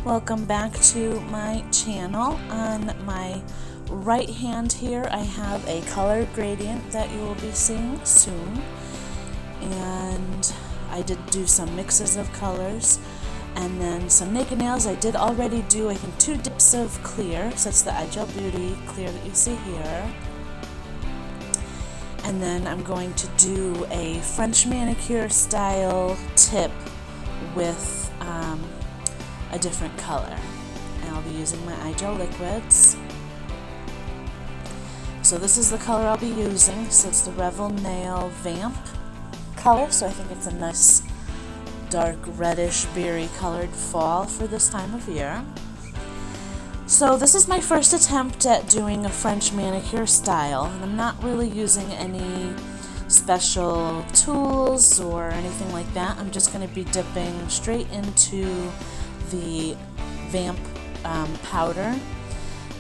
Welcome back to my channel. On my right hand here I have a color gradient that you will be seeing soon, and I did do some mixes of colors, and then some naked nails. I did already do, I think, 2 dips of clear, so it's the iGel Beauty clear that you see here. And then I'm going to do a French manicure style tip with a different color, and I'll be using my iGel liquids. So this is the color I'll be using, so it's the Revel Nail Vamp color, so I think it's a nice dark reddish berry colored fall for this time of year. So this is my first attempt at doing a French manicure style, and I'm not really using any special tools or anything like that. I'm just going to be dipping straight into the Vamp powder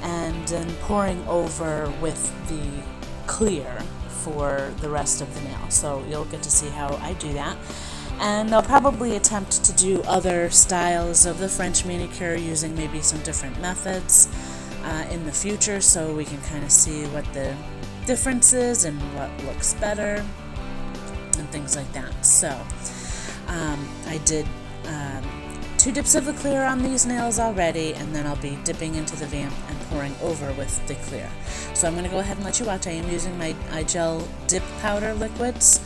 and then pouring over with the clear for the rest of the nail. So you'll get to see how I do that. And I'll probably attempt to do other styles of the French manicure using maybe some different methods in the future, so we can kind of see what the difference is and what looks better and things like that. So I did 2 dips of the clear on these nails already, and then I'll be dipping into the Vamp and pouring over with the clear. So I'm going to go ahead and let you watch. I am using my iGel dip powder liquids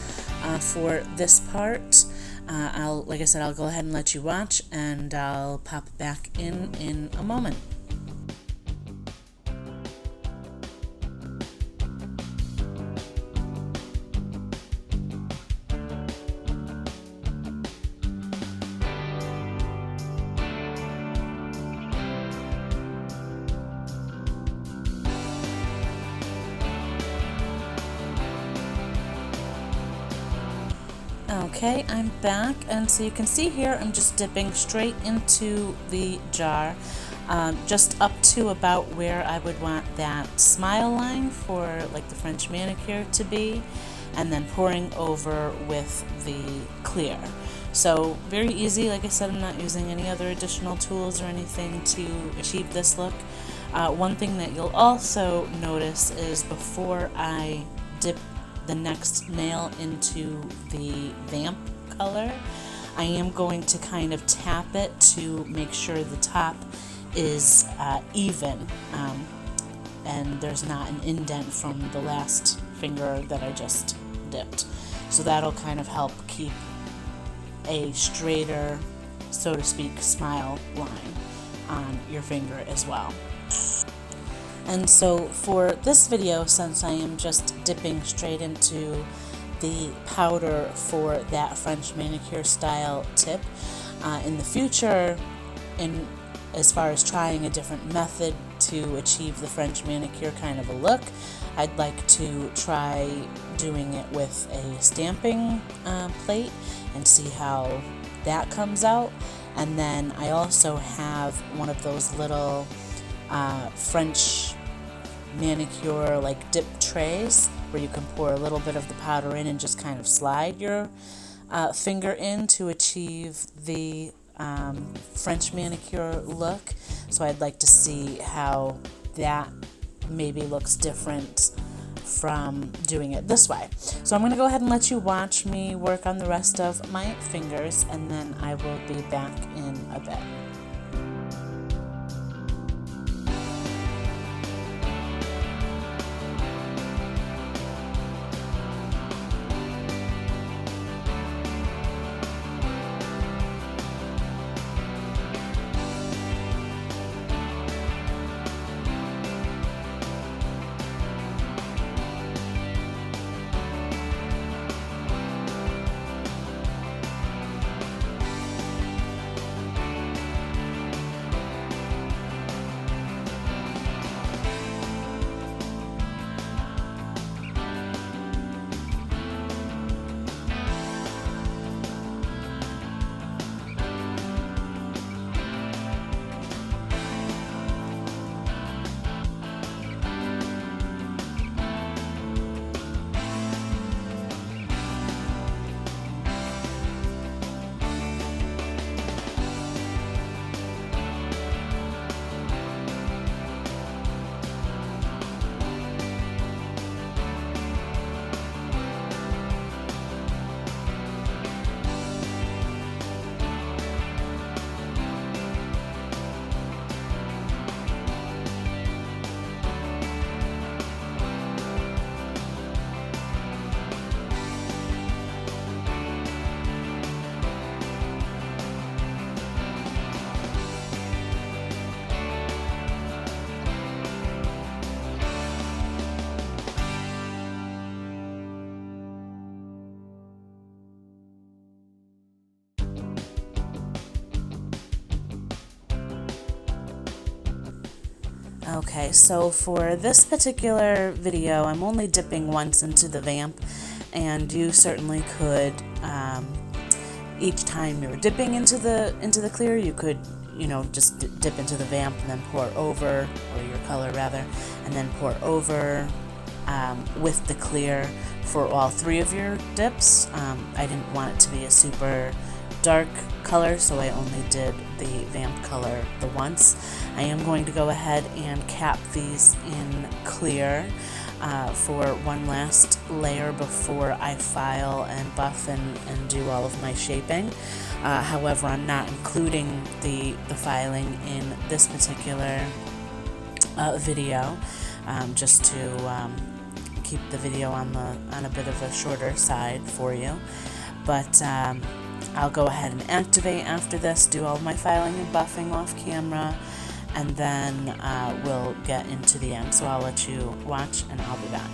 for this part. Like I said, I'll go ahead and let you watch, and I'll pop back in a moment. Okay, I'm back, and so you can see here I'm just dipping straight into the jar, just up to about where I would want that smile line for like the French manicure to be, and then pouring over with the clear. So very easy. Like I said, I'm not using any other additional tools or anything to achieve this look. One thing that you'll also notice is before I dip the next nail into the Vamp color, I am going to kind of tap it to make sure the top is even, and there's not an indent from the last finger that I just dipped. So that'll kind of help keep a straighter, so to speak, smile line on your finger as well. And so for this video, since I am just dipping straight into the powder for that French manicure style tip, in the future, as far as trying a different method to achieve the French manicure kind of a look, I'd like to try doing it with a stamping plate and see how that comes out. And then I also have one of those little French manicure like dip trays where you can pour a little bit of the powder in and just kind of slide your finger in to achieve the French manicure look. So I'd like to see how that maybe looks different from doing it this way. So I'm going to go ahead and let you watch me work on the rest of my fingers, and then I will be back in a bit. Okay, so for this particular video, I'm only dipping once into the vamp, and you certainly could, each time you're dipping into the clear, you could, just dip into the vamp and then pour over, or your color rather, and then pour over with the clear for all three of your dips. I didn't want it to be a super dark color, so I only did the vamp color the once. I am going to go ahead and cap these in clear for one last layer before I file and buff and do all of my shaping. However, I'm not including the filing in this particular video, just to keep the video on a bit of a shorter side for you. But I'll go ahead and activate after this, do all of my filing and buffing off camera, and then we'll get into the end. So I'll let you watch and I'll be back.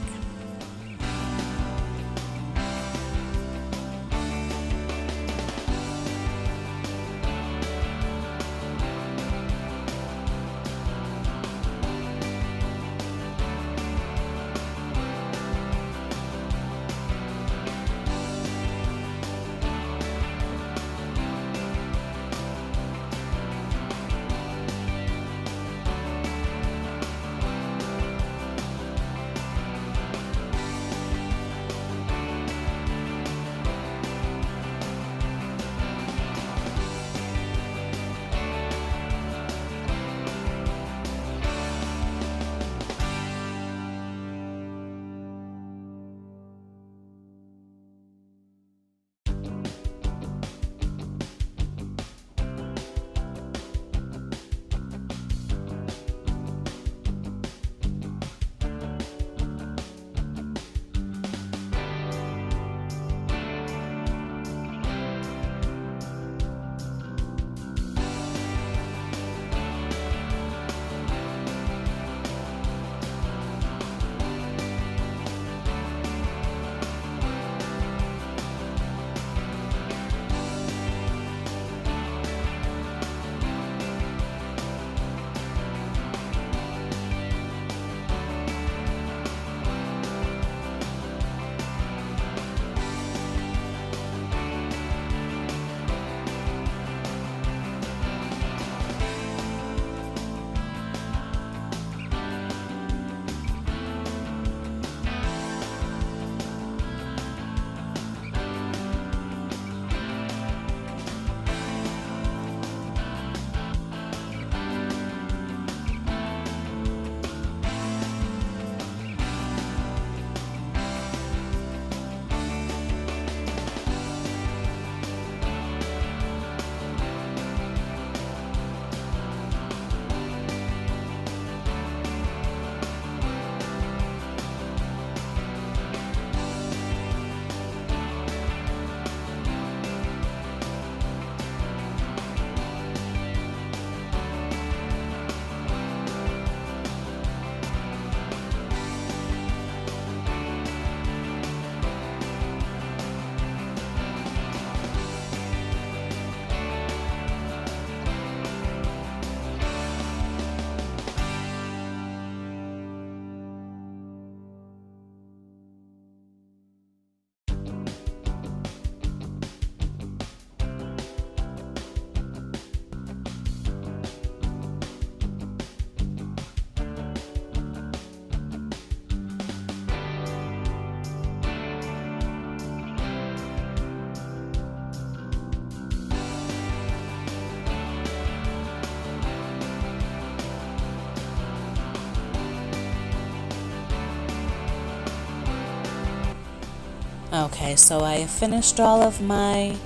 Okay, so I have finished all of my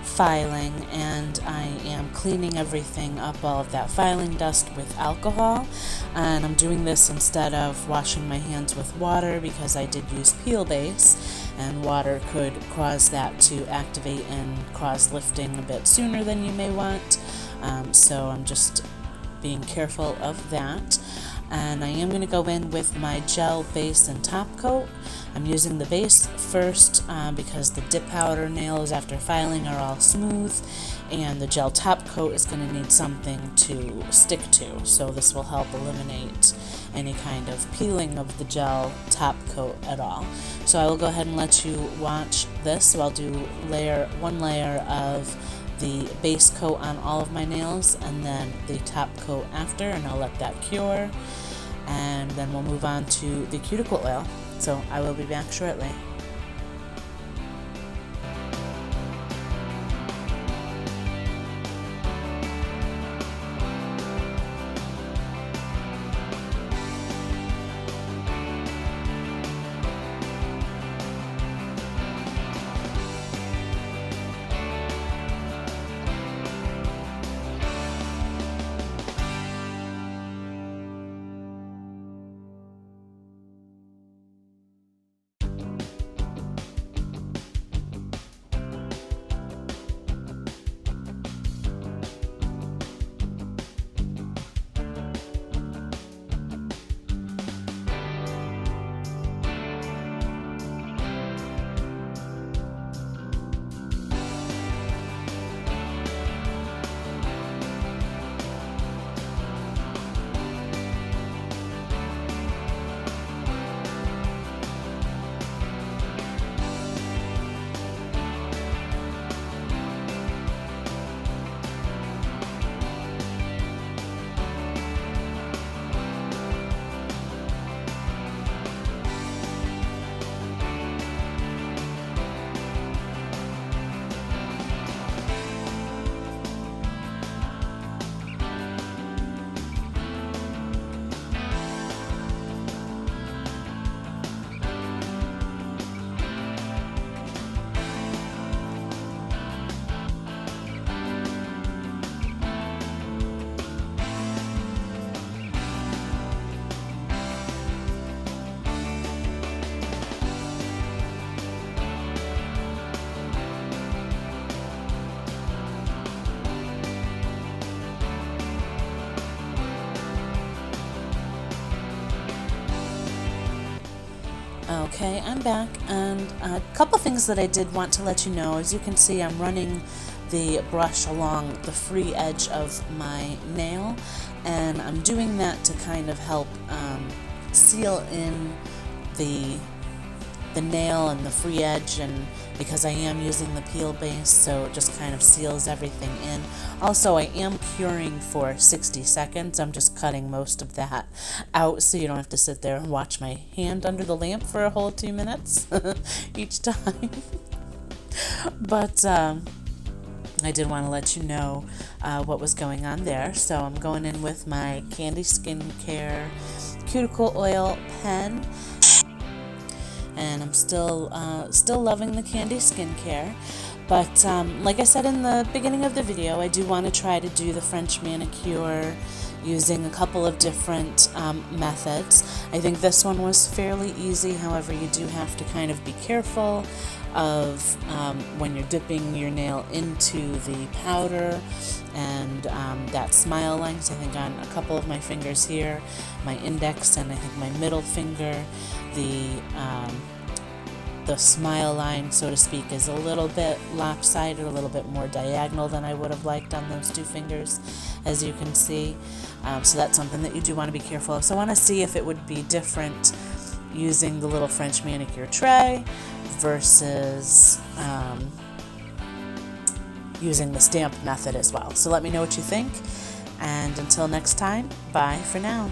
filing and I am cleaning everything up, all of that filing dust, with alcohol, and I'm doing this instead of washing my hands with water because I did use Peel Base and water could cause that to activate and cause lifting a bit sooner than you may want, so I'm just being careful of that. And I am going to go in with my gel base and top coat. I'm using the base first because the dip powder nails after filing are all smooth, and the gel top coat is going to need something to stick to, so this will help eliminate any kind of peeling of the gel top coat at all. So I will go ahead and let you watch this. So I'll do one layer of the base coat on all of my nails and then the top coat after, and I'll let that cure, and then we'll move on to the cuticle oil. So I will be back shortly. Okay, I'm back, and a couple things that I did want to let you know. As you can see, I'm running the brush along the free edge of my nail, and I'm doing that to kind of help seal in the nail and the free edge, and because I am using the peel base, so it just kind of seals everything in. Also, I am curing for 60 seconds. I'm just cutting most of that out so you don't have to sit there and watch my hand under the lamp for a whole 2 minutes each time. But I did want to let you know what was going on there. So I'm going in with my Candy Skincare Cuticle Oil pen, and I'm still loving the Candy Skincare. But like I said in the beginning of the video, I do want to try to do the French manicure using a couple of different methods. I think this one was fairly easy. However, you do have to kind of be careful of when you're dipping your nail into the powder and that smile line. So I think on a couple of my fingers here, my index and I think my middle finger, the smile line, so to speak, is a little bit lopsided, a little bit more diagonal than I would have liked on those 2 fingers, as you can see. So that's something that you do want to be careful of. So I want to see if it would be different using the little French manicure tray versus using the stamp method as well. So let me know what you think, and until next time, bye for now.